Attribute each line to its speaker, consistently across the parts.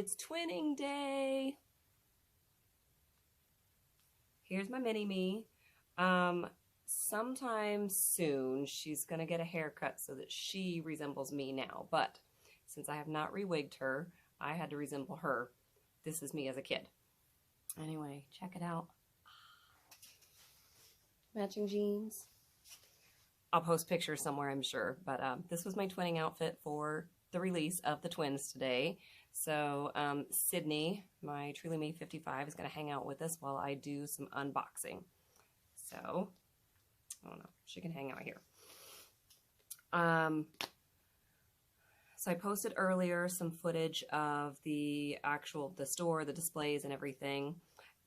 Speaker 1: It's twinning day. Here's my mini-me. Sometime soon, she's going to get a haircut so that she resembles me now. But since I have not rewigged her, I had to resemble her. This is me as a kid. Anyway, check it out. Matching jeans. I'll post pictures somewhere, I'm sure. But this was my twinning outfit for the release of the twins today. So Sydney, my Truly Me 55, is going to hang out with us while I do some unboxing. So, I don't know, she can hang out here. So I posted earlier some footage of the store, the displays and everything.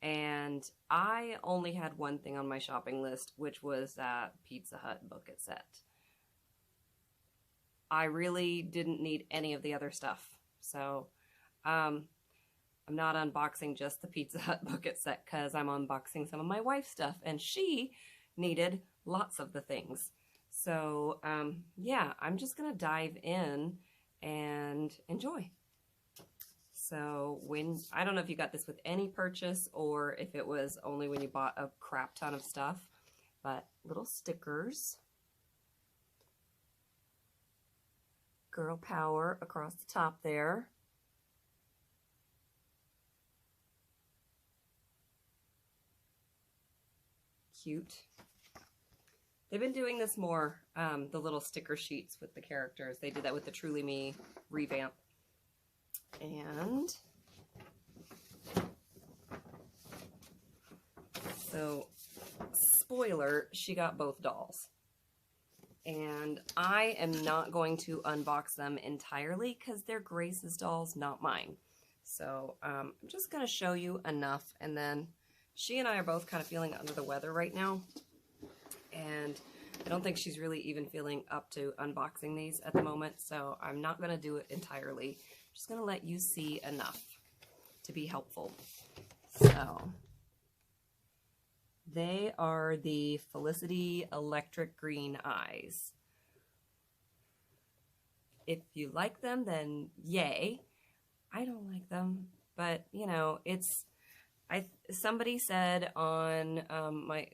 Speaker 1: And I only had one thing on my shopping list, which was that Pizza Hut bucket set. I really didn't need any of the other stuff. So I'm not unboxing just the Pizza Hut bucket set because I'm unboxing some of my wife's stuff, and she needed lots of the things. So yeah, I'm just gonna dive in and enjoy. So I don't know if you got this with any purchase or if it was only when you bought a crap ton of stuff, but little stickers. Girl power across the top there. Cute. They've been doing this more, the little sticker sheets with the characters. They did that with the Truly Me revamp. And so, spoiler, she got both dolls. And I am not going to unbox them entirely because they're Grace's dolls, not mine. So I'm just going to show you enough, and then she and I are both kind of feeling under the weather right now. And I don't think she's really even feeling up to unboxing these at the moment, so I'm not going to do it entirely. I'm just going to let you see enough to be helpful. So they are the Felicity Electric Green Eyes. If you like them, then yay. I don't like them, but you know, somebody said on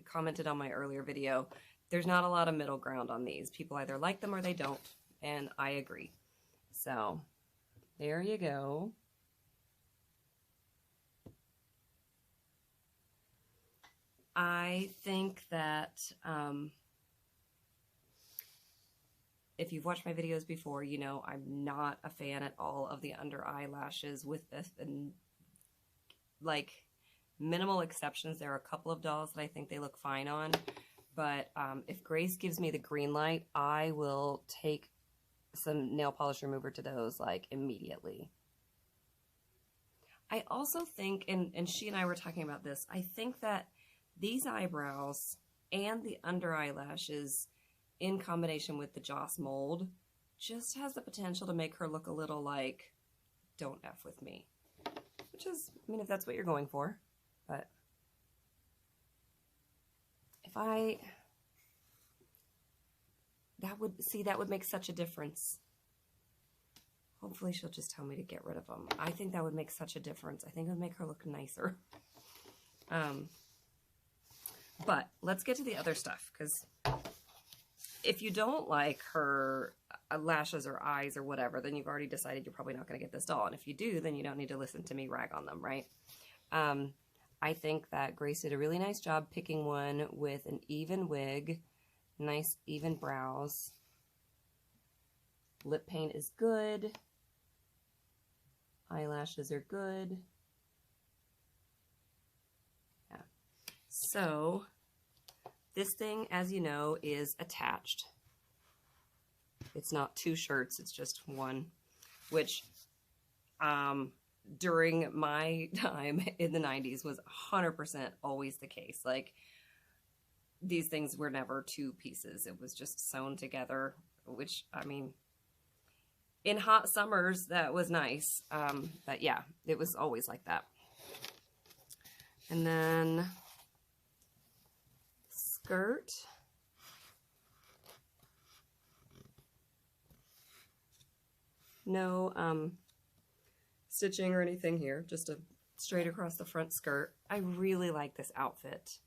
Speaker 1: commented on my earlier video, there's not a lot of middle ground on these. People either like them or they don't, and I agree. So there you go. I think that if you've watched my videos before, you know I'm not a fan at all of the under eyelashes with this, and like minimal exceptions. There are a couple of dolls that I think they look fine on, but if Grace gives me the green light, I will take some nail polish remover to those like immediately. I also think, and she and I were talking about this, I think that these eyebrows and the under eyelashes in combination with the Joss mold just has the potential to make her look a little like, don't F with me. Which is, I mean, if that's what you're going for. But if that would make such a difference. Hopefully she'll just tell me to get rid of them. I think that would make such a difference. I think it would make her look nicer. But let's get to the other stuff, because if you don't like her lashes or eyes or whatever, then you've already decided you're probably not going to get this doll. And if you do, then you don't need to listen to me rag on them, right? I think that Grace did a really nice job picking one with an even wig, nice even brows. Lip paint is good. Eyelashes are good. Yeah. So this thing, as you know, is attached. It's not two shirts, it's just one, which during my time in the 90s was 100% always the case. Like, these things were never two pieces. It was just sewn together, which, I mean, in hot summers, that was nice. But yeah, it was always like that. And then skirt. stitching or anything here, just a straight across the front skirt. I really like this outfit.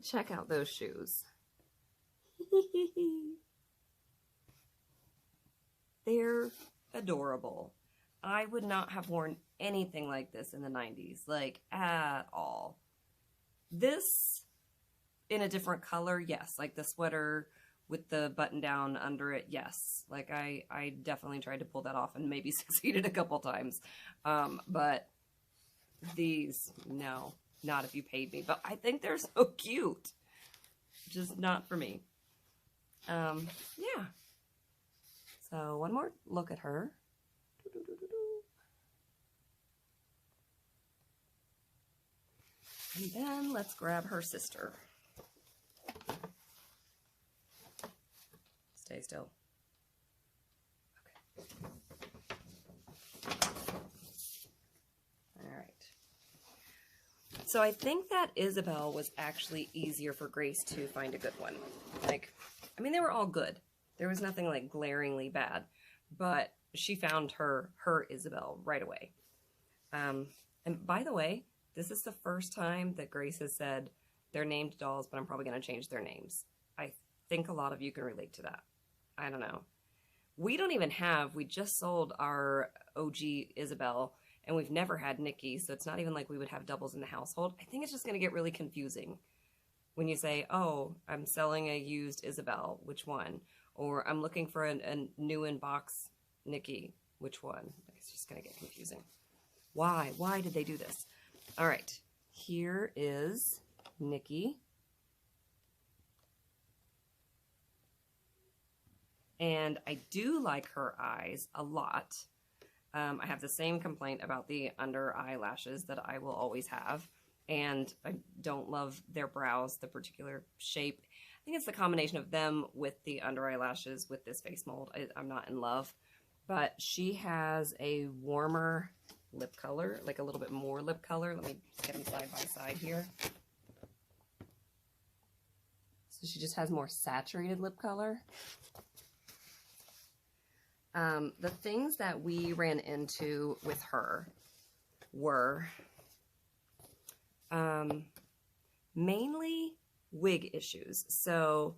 Speaker 1: Check out those shoes. They're adorable. I would not have worn anything like this in the 90s, like at all. This in a different color, yes, like the sweater with the button down under it, yes. Like I definitely tried to pull that off and maybe succeeded a couple times. But these, no, not if you paid me. But I think they're so cute. Just not for me. Yeah. So one more look at her. And then let's grab her sister. Stay still. Okay. All right. So I think that Isabel was actually easier for Grace to find a good one. Like, I mean, they were all good. There was nothing like glaringly bad, but she found her Isabel right away. And by the way, this is the first time that Grace has said they're named dolls, but I'm probably going to change their names. I think a lot of you can relate to that. I don't know. We just sold our OG Isabel, and we've never had Nicki, so it's not even like we would have doubles in the household. I think it's just going to get really confusing when you say, oh, I'm selling a used Isabel, which one? Or I'm looking for a new in-box Nicki, which one? It's just going to get confusing. Why? Why did they do this? All right, here is Nicki. And I do like her eyes a lot. I have the same complaint about the under eyelashes that I will always have. And I don't love their brows, the particular shape. I think it's the combination of them with the under eyelashes with this face mold. I'm not in love. But she has a warmer lip color, like a little bit more lip color. Let me get them side by side here. So she just has more saturated lip color. The things that we ran into with her were mainly wig issues. So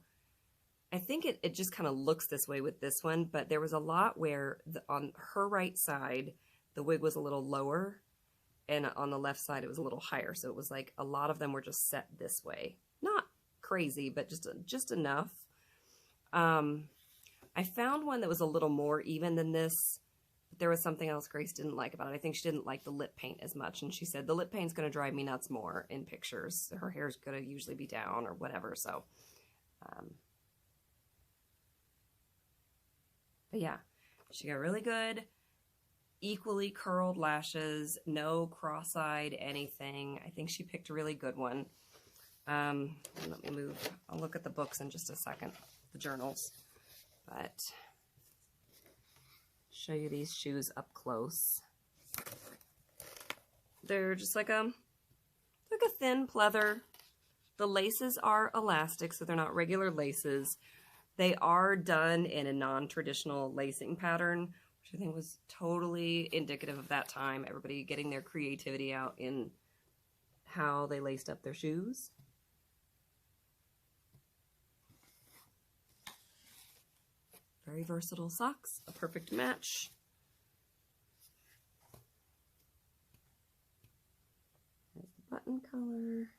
Speaker 1: I think it just kind of looks this way with this one, but there was a lot where on her right side, the wig was a little lower, and on the left side, it was a little higher. So it was like a lot of them were just set this way. Not crazy, but just enough. I found one that was a little more even than this. But there was something else Grace didn't like about it. I think she didn't like the lip paint as much. And she said, the lip paint's going to drive me nuts more in pictures. Her hair's going to usually be down or whatever. So, but yeah, she got really good, equally curled lashes, no cross-eyed anything. I think she picked a really good one. Let me move. I'll look at the books in just a second, the journals. But show you these shoes up close. They're just like a thin pleather. The laces are elastic, so they're not regular laces. They are done in a non-traditional lacing pattern, which I think was totally indicative of that time. Everybody getting their creativity out in how they laced up their shoes. Very versatile socks, a perfect match. There's the button color.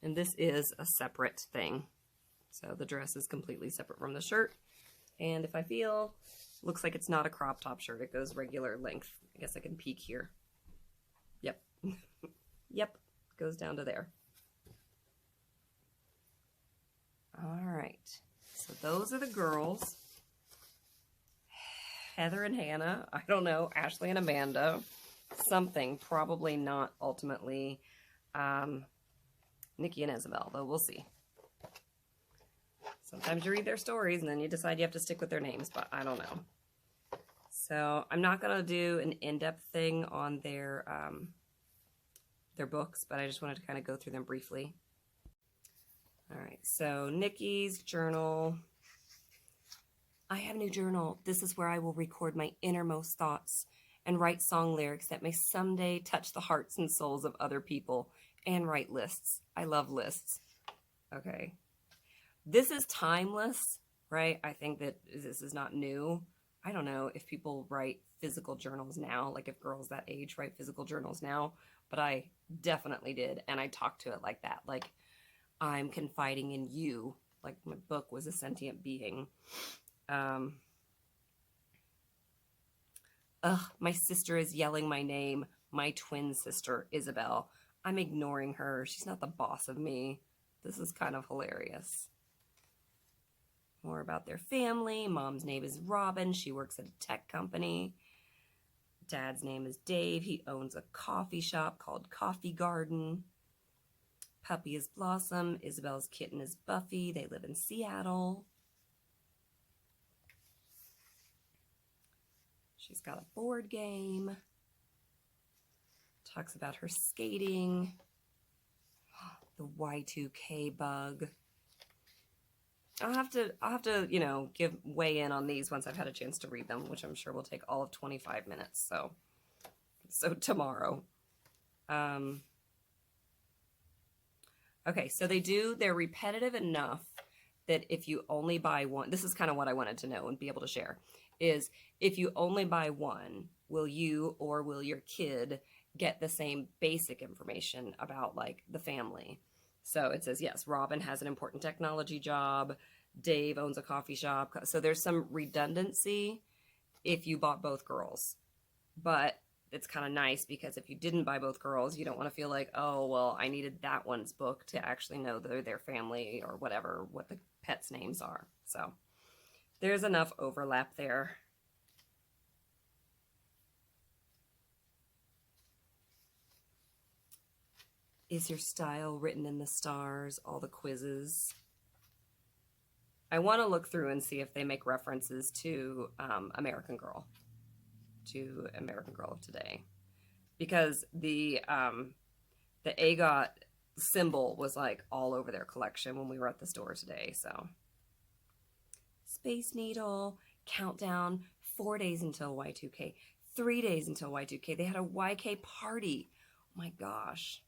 Speaker 1: And this is a separate thing. So the dress is completely separate from the shirt. And if I feel, looks like it's not a crop top shirt. It goes regular length. I guess I can peek here. Yep. Yep. Goes down to there. All right. So those are the girls. Heather and Hannah. I don't know. Ashley and Amanda. Something. Probably not ultimately Nicki and Isabel, though we'll see. Sometimes you read their stories and then you decide you have to stick with their names, but I don't know. So I'm not going to do an in-depth thing on their books, but I just wanted to kind of go through them briefly. All right, so Nikkis Journal. I have a new journal. This is where I will record my innermost thoughts and write song lyrics that may someday touch the hearts and souls of other people, and write lists. I love lists. Okay. This is timeless, right? I think that this is not new. I don't know if people write physical journals now, like if girls that age write physical journals now, but I definitely did. And I talked to it like that. Like, I'm confiding in you. Like, my book was a sentient being. My sister is yelling my name. My twin sister, Isabel. I'm ignoring her. She's not the boss of me. This is kind of hilarious. More about their family. Mom's name is Robin. She works at a tech company. Dad's name is Dave. He owns a coffee shop called Coffee Garden. Puppy is Blossom. Isabel's kitten is Buffy. They live in Seattle. She's got a board game. Talks about her skating. The Y2K bug. I'll have to, weigh in on these once I've had a chance to read them, which I'm sure will take all of 25 minutes. So tomorrow. Okay, so they're repetitive enough that if you only buy one, this is kind of what I wanted to know and be able to share, is if you only buy one, will you or will your kid get the same basic information about like the family? So it says, yes, Robin has an important technology job. Dave owns a coffee shop. So there's some redundancy if you bought both girls. But it's kind of nice because if you didn't buy both girls, you don't want to feel like, oh, well, I needed that one's book to actually know their family or whatever, what the pets' names are. So there's enough overlap there. Is your style written in the stars? All the quizzes. I want to look through and see if they make references to American Girl of Today, because the AGOT symbol was like all over their collection when we were at the store today. So, Space Needle, countdown, 4 days until Y2K, 3 days until Y2K. They had a YK party. Oh my gosh.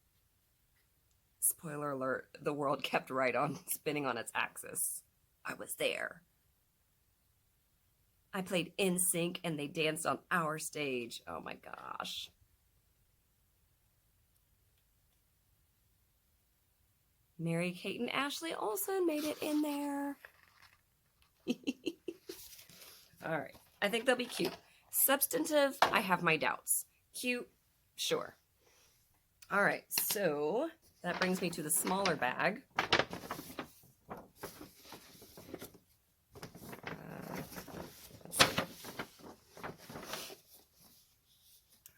Speaker 1: Spoiler alert, the world kept right on spinning on its axis. I was there. I played NSYNC and they danced on our stage. Oh my gosh. Mary, Kate, and Ashley Olsen made it in there. All right. I think they'll be cute. Substantive, I have my doubts. Cute, sure. All right. So that brings me to the smaller bag.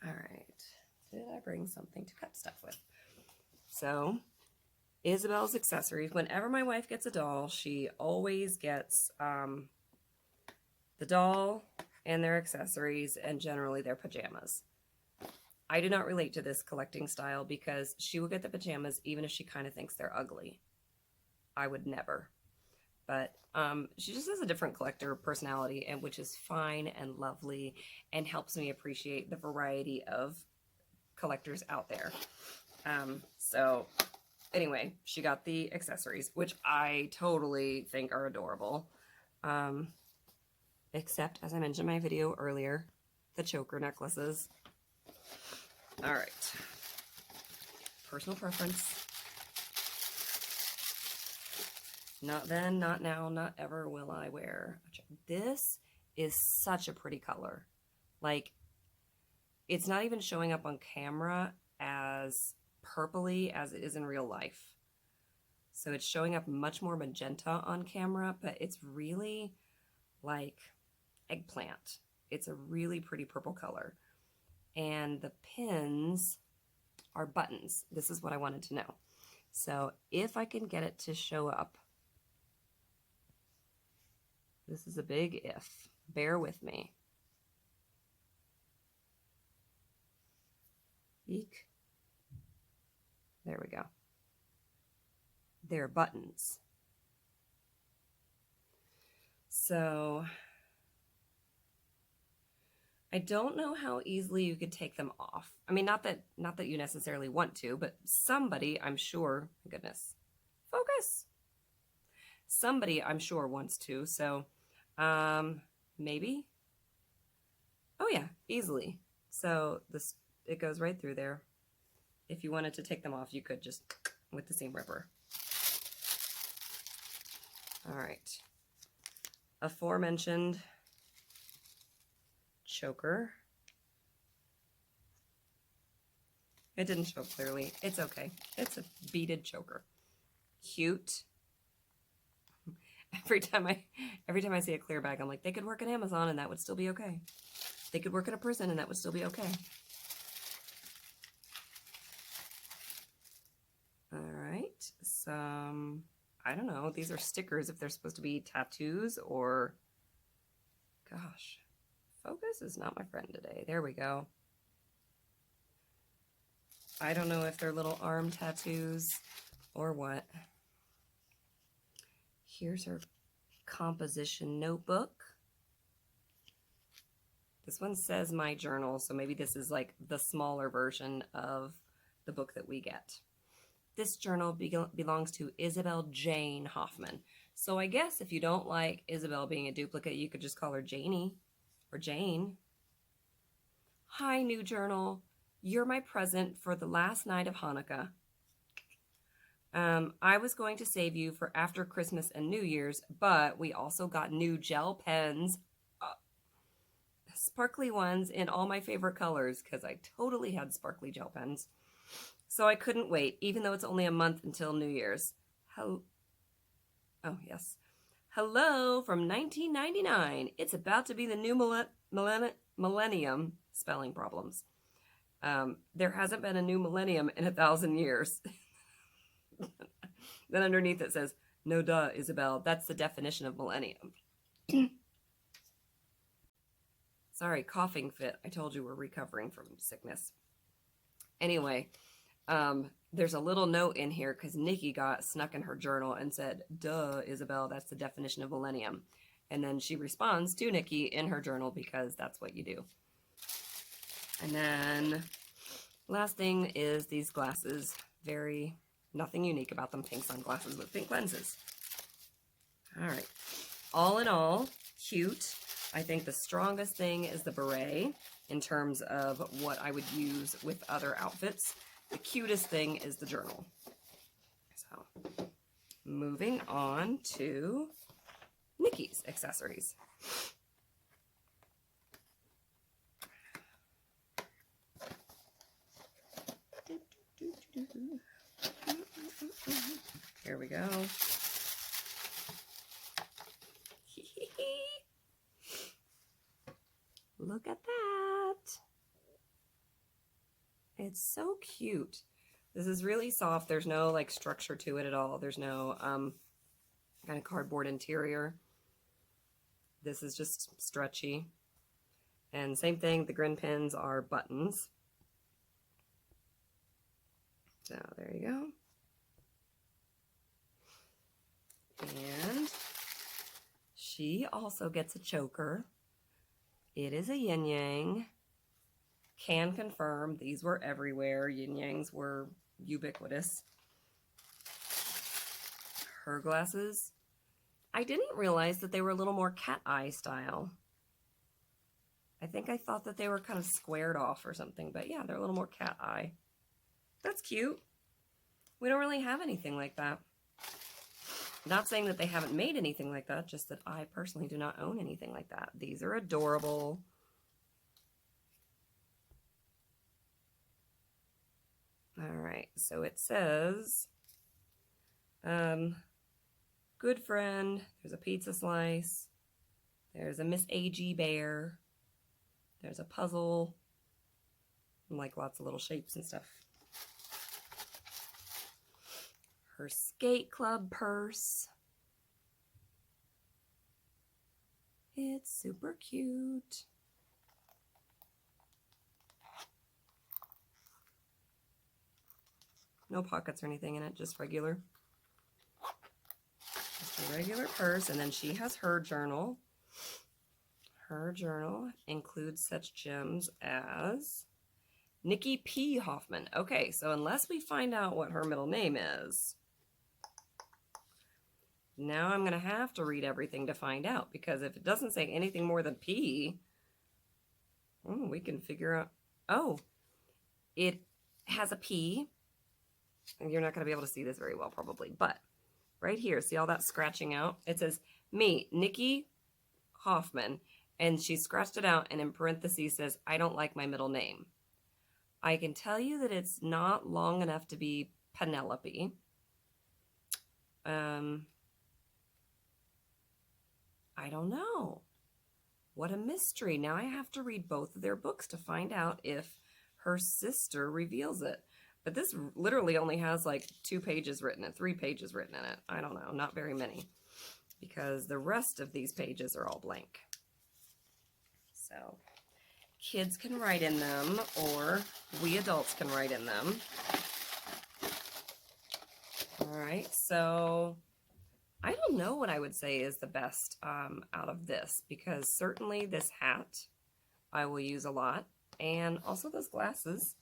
Speaker 1: All right. Did I bring something to cut stuff with? So, Isabel's Accessories. Whenever my wife gets a doll, she always gets the doll and their accessories and generally their pajamas. I do not relate to this collecting style because she will get the pajamas even if she kind of thinks they're ugly. I would never. But she just has a different collector personality, and which is fine and lovely and helps me appreciate the variety of collectors out there. So anyway, she got the accessories, which I totally think are adorable. Except, as I mentioned in my video earlier, the choker necklaces. All right. Personal preference. Not then, not now, not ever will I wear. This is such a pretty color. Like, it's not even showing up on camera as purpley as it is in real life. So it's showing up much more magenta on camera, but it's really like eggplant. It's a really pretty purple color. And the pins are buttons. This is what I wanted to know. So if I can get it to show up, this is a big if. Bear with me. Eek. There we go. They're buttons. So I don't know how easily you could take them off. I mean, not that you necessarily want to, but somebody, I'm sure, goodness, focus. Somebody, I'm sure, wants to. So, maybe. Oh yeah, easily. So this, it goes right through there. If you wanted to take them off, you could just with the seam ripper. All right. Aforementioned choker. It didn't show clearly. It's okay. It's a beaded choker. Cute. Every time I see a clear bag, I'm like, they could work at Amazon and that would still be okay. They could work at a prison and that would still be okay. All right. Some, I don't know. These are stickers if they're supposed to be tattoos or, gosh, focus is not my friend today. There we go. I don't know if they're little arm tattoos or what. Here's her composition notebook. This one says my journal, so maybe this is like the smaller version of the book that we get. This journal belongs to Isabel Jane Hoffman. So I guess if you don't like Isabel being a duplicate, you could just call her Janie or Jane. Hi, new journal. You're my present for the last night of Hanukkah. I was going to save you for after Christmas and New Year's, but we also got new gel pens, sparkly ones in all my favorite colors because I totally had sparkly gel pens. So I couldn't wait, even though it's only a month until New Year's. Oh, yes. Hello from 1999. It's about to be the new millennium. Spelling problems. There hasn't been a new millennium in 1,000 years. Then underneath it says, no duh, Isabel. That's the definition of millennium. Sorry, coughing fit. I told you we're recovering from sickness. Anyway, there's a little note in here because Nicki got snuck in her journal and said, duh, Isabel, that's the definition of millennium. And then she responds to Nicki in her journal because that's what you do. And then last thing is these glasses. Nothing unique about them. Pink sunglasses with pink lenses. All right. All in all, cute. I think the strongest thing is the beret in terms of what I would use with other outfits. The cutest thing is the journal. So, moving on to Nicki's Accessories. Here we go. Look at that. It's so cute. This is really soft. There's no like structure to it at all. There's no kind of cardboard interior. This is just stretchy. And same thing, the grin pins are buttons. So there you go. And she also gets a choker. It is a yin yang. Can confirm these were everywhere. Yin yangs were ubiquitous. Her glasses. I didn't realize that they were a little more cat eye style. I think I thought that they were kind of squared off or something, but yeah, they're a little more cat eye. That's cute. We don't really have anything like that. Not saying that they haven't made anything like that, just that I personally do not own anything like that. These are adorable. All right, so it says, good friend, there's a pizza slice, there's a Miss A.G. bear, there's a puzzle, and like lots of little shapes and stuff. Her skate club purse. It's super cute. No pockets or anything in it, just regular. Just a regular purse. And then she has her journal, Her journal includes such gems as Nicki P. Hoffman. Okay, so unless we find out what her middle name is, now I'm going to have to read everything to find out, because if it doesn't say anything more than P, we can figure out. Oh, it has a P. You're not going to be able to see this very well probably, but right here, see all that scratching out? It says, me, Nicki Hoffman, and she scratched it out, and in parentheses says, I don't like my middle name. I can tell you that it's not long enough to be Penelope. I don't know. What a mystery. Now I have to read both of their books to find out if her sister reveals it. But this literally only has like 2 pages written and 3 pages written in it. I don't know, not very many, because the rest of these pages are all blank. So kids can write in them, or we adults can write in them. All right, so I don't know what I would say is the best out of this, because certainly this hat I will use a lot, and also those glasses.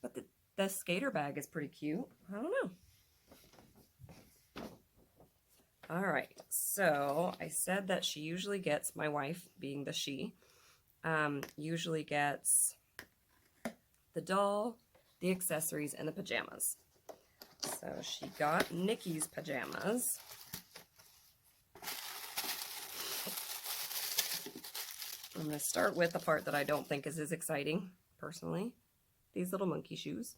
Speaker 1: But the skater bag is pretty cute. I don't know. All right, so I said that she usually gets, my wife being the she, usually gets the doll, the accessories, and the pajamas. So she got Nicki's pajamas. I'm going to start with the part that I don't think is as exciting, personally. These little monkey shoes.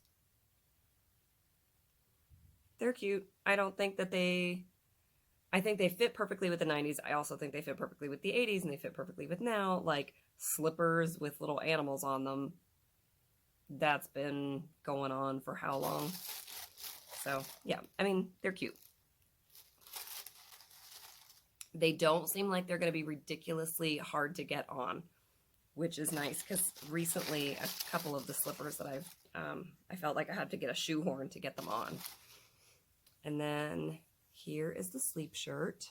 Speaker 1: They're cute. I don't think that I think they fit perfectly with the 90s. I also think they fit perfectly with the 80s, and they fit perfectly with now. Like slippers with little animals on them. That's been going on for how long? So, yeah. I mean, they're cute. They don't seem like they're going to be ridiculously hard to get on, which is nice, because recently a couple of the slippers that I felt like I had to get a shoehorn to get them on. And then here is the sleep shirt.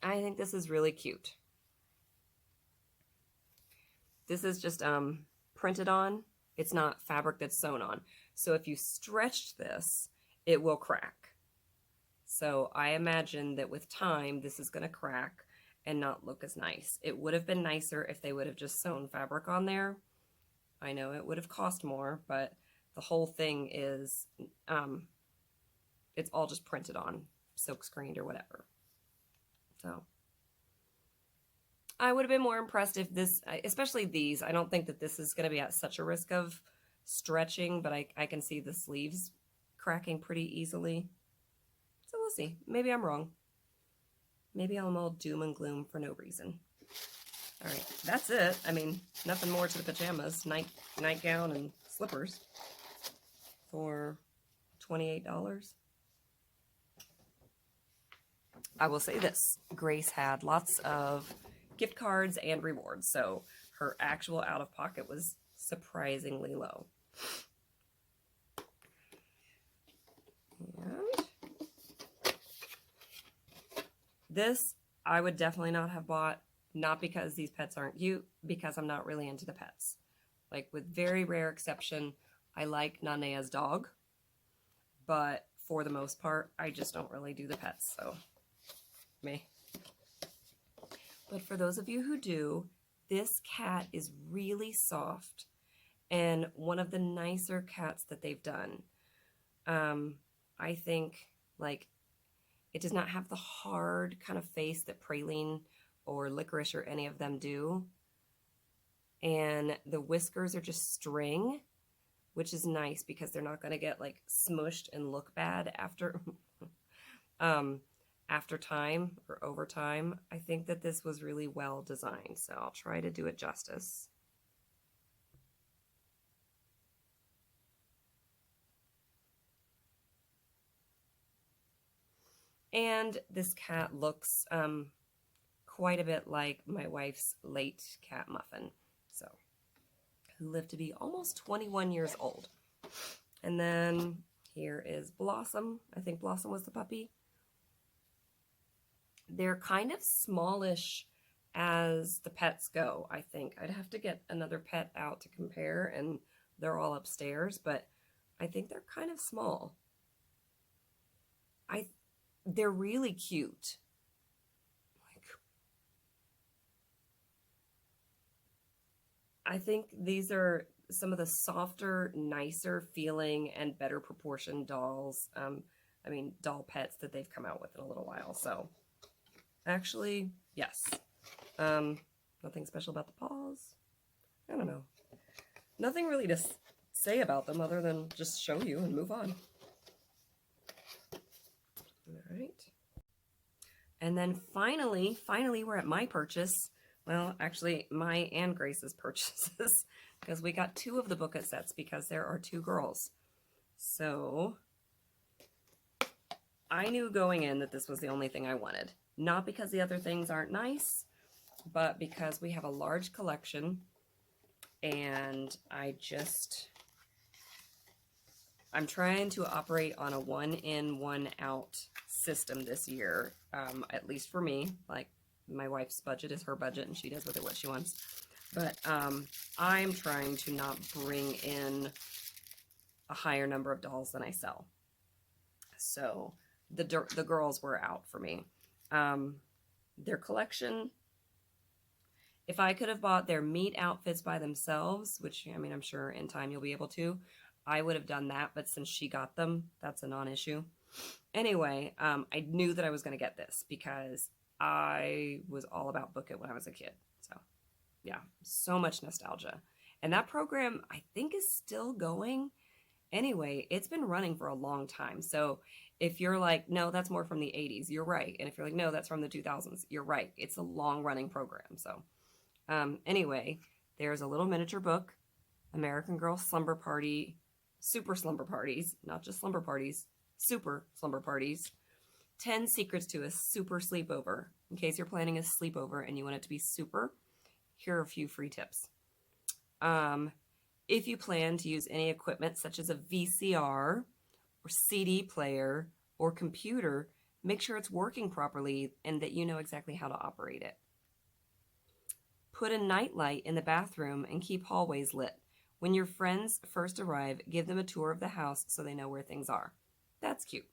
Speaker 1: I think this is really cute. This is just printed on. It's not fabric that's sewn on. So if you stretched this, it will crack. So I imagine that with time, this is going to crack and not look as nice. It would have been nicer if they would have just sewn fabric on there. I know it would have cost more, but the whole thing is, it's all just printed on, silk screened or whatever. So I would have been more impressed if this, especially these, I don't think that this is going to be at such a risk of stretching, but I can see the sleeves cracking pretty easily. So we'll see. Maybe I'm wrong. Maybe I'm all doom and gloom for no reason. All right, that's it. I mean, nothing more to the pajamas. Nightgown and slippers for $28. I will say this. Grace had lots of gift cards and rewards, so her actual out-of-pocket was surprisingly low. And this I would definitely not have bought, not because these pets aren't cute, because I'm not really into the pets. Like, with very rare exception, I like Nanea's dog, but for the most part, I just don't really do the pets, so me. But for those of you who do, this cat is really soft and one of the nicer cats that they've done. I think, like, it does not have the hard kind of face that Praline or Licorice or any of them do. And the whiskers are just string, which is nice because they're not going to get, like, smushed and look bad after after time or over time. I think that this was really well designed, so I'll try to do it justice. And this cat looks quite a bit like my wife's late cat Muffin, so, who lived to be almost 21 years old. And then here is Blossom. I think Blossom was the puppy. They're kind of smallish as the pets go, I think. I'd have to get another pet out to compare, and they're all upstairs, but I think they're kind of small. They're really cute. I think these are some of the softer, nicer feeling and better proportioned dolls. I mean, doll pets that they've come out with in a little while. So, actually, yes. Nothing special about the paws. I don't know. Nothing really to say about them other than just show you and move on. All right. And then finally, we're at my purchase. Well, actually, my and Grace's purchases, because we got 2 of the booklet sets because there are 2 girls. So I knew going in that this was the only thing I wanted. Not because the other things aren't nice, but because we have a large collection, and I'm trying to operate on a 1 in, 1 out system this year, at least for me. Like, my wife's budget is her budget, and she does with it what she wants. But I'm trying to not bring in a higher number of dolls than I sell. So the girls were out for me. Their collection, if I could have bought their meet outfits by themselves, which, I mean, I'm sure in time you'll be able to, I would have done that, but since she got them, that's a non-issue. Anyway, I knew that I was going to get this because I was all about Book It when I was a kid. So, yeah, so much nostalgia. And that program, I think, is still going. Anyway, it's been running for a long time. So if you're like, no, that's more from the 80s, you're right. And if you're like, no, that's from the 2000s, you're right. It's a long-running program. So anyway, there's a little miniature book, American Girl Slumber Party, Super Slumber Parties, not just slumber parties, super slumber parties, 10 secrets to a super sleepover. In case you're planning a sleepover and you want it to be super, here are a few free tips. If you plan to use any equipment such as a VCR or CD player or computer, make sure it's working properly and that you know exactly how to operate it. Put a nightlight in the bathroom and keep hallways lit. When your friends first arrive, give them a tour of the house so they know where things are. That's cute.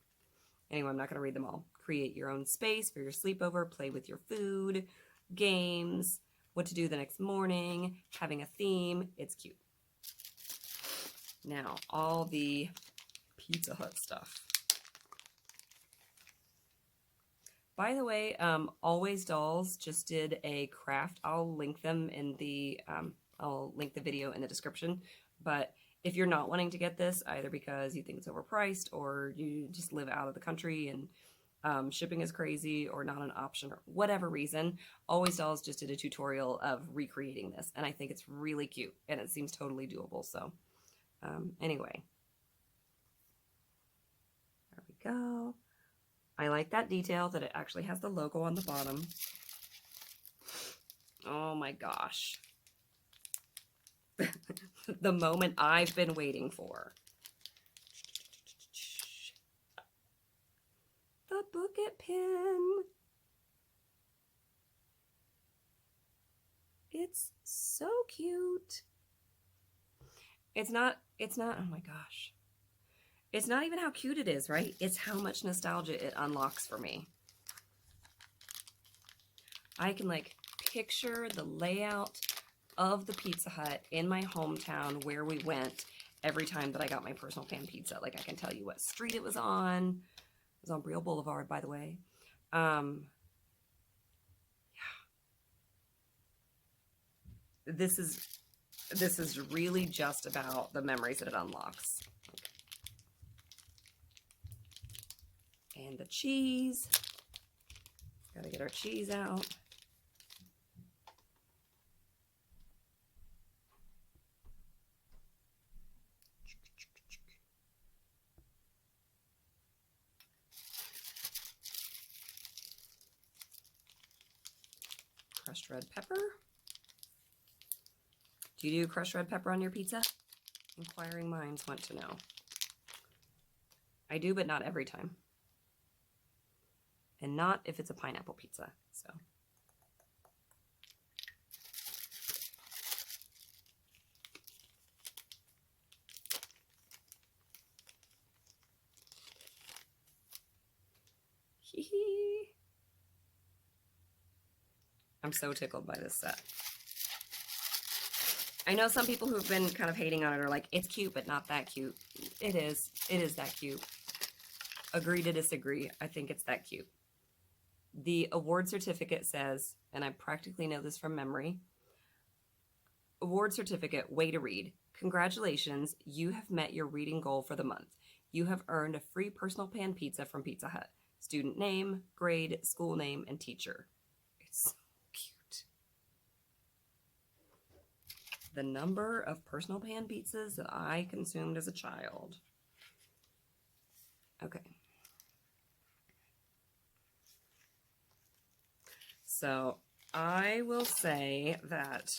Speaker 1: Anyway, I'm not going to read them all. Create your own space for your sleepover. Play with your food, games, what to do the next morning, having a theme. It's cute. Now, all the Pizza Hut stuff. By the way, Always Dolls just did a craft. I'll link them in the, I'll link the video in the description. But if you're not wanting to get this, either because you think it's overpriced or you just live out of the country and shipping is crazy or not an option or whatever reason, Always Dolls just did a tutorial of recreating this. And I think it's really cute and it seems totally doable. So anyway, there we go. I like that detail that it actually has the logo on the bottom. Oh my gosh. The moment I've been waiting for. The Book It pin. It's so cute. It's not, oh my gosh. It's not even how cute it is, right? It's how much nostalgia it unlocks for me. I can like picture the layout of the Pizza Hut in my hometown where we went every time that I got my personal pan pizza. Like I can tell you what street it was on. It was on Brill Boulevard, by the way. Yeah. This is really just about the memories that it unlocks. And the cheese. Gotta get our cheese out. Crushed red pepper. Do you do crushed red pepper on your pizza? Inquiring minds want to know. I do, but not every time. and not if it's a pineapple pizza. So. I'm so tickled by this set. I know some people who've been kind of hating on it are like, it's cute, but not that cute. It is. It is that cute. Agree to disagree. I think it's that cute. The award certificate says, and I practically know this from memory, award certificate, way to read. Congratulations, you have met your reading goal for the month. You have earned a free personal pan pizza from Pizza Hut. Student name, grade, school name, and teacher. It's so cute. The number of personal pan pizzas that I consumed as a child. Okay. So I will say that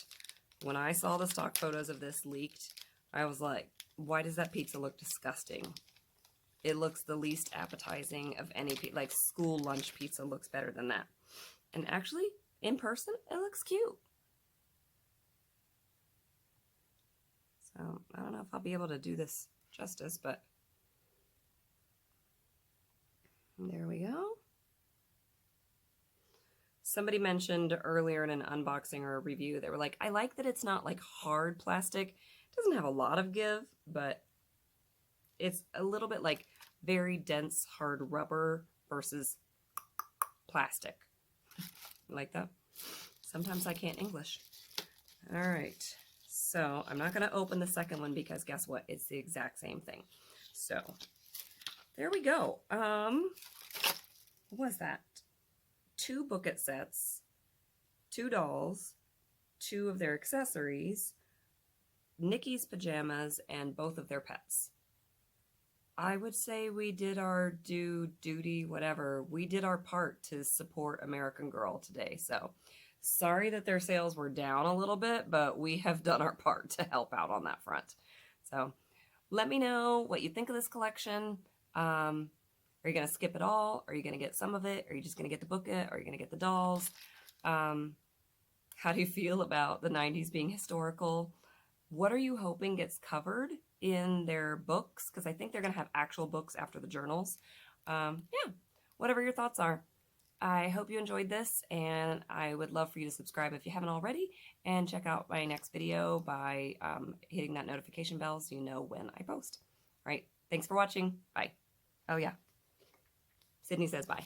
Speaker 1: when I saw the stock photos of this leaked, I was like, why does that pizza look disgusting? It looks the least appetizing of any pizza. Like school lunch pizza looks better than that. And actually, in person, it looks cute. So I don't know if I'll be able to do this justice, but there we go. Somebody mentioned earlier in an unboxing or a review, they were like, I like that it's not like hard plastic. It doesn't have a lot of give, but it's a little bit like very dense hard rubber versus plastic. Like that? Sometimes I can't English. All right. So I'm not going to open the second one because guess what? It's the exact same thing. So there we go. What was that? 2 booklet sets, 2 dolls, 2 of their accessories, Nicki's Pajamas, and both of their pets. I would say we did our duty, whatever. We did our part to support American Girl today. So sorry that their sales were down a little bit, but we have done our part to help out on that front. So let me know what you think of this collection. Are you going to skip it all? Are you going to get some of it? Are you just going to get the booklet? Are you going to get the dolls? How do you feel about the 90s being historical? What are you hoping gets covered in their books? Because I think they're going to have actual books after the journals. Yeah, whatever your thoughts are. I hope you enjoyed this, and I would love for you to subscribe if you haven't already, and check out my next video by hitting that notification bell so you know when I post. All right, thanks for watching. Bye. Oh, yeah. Sydney says bye.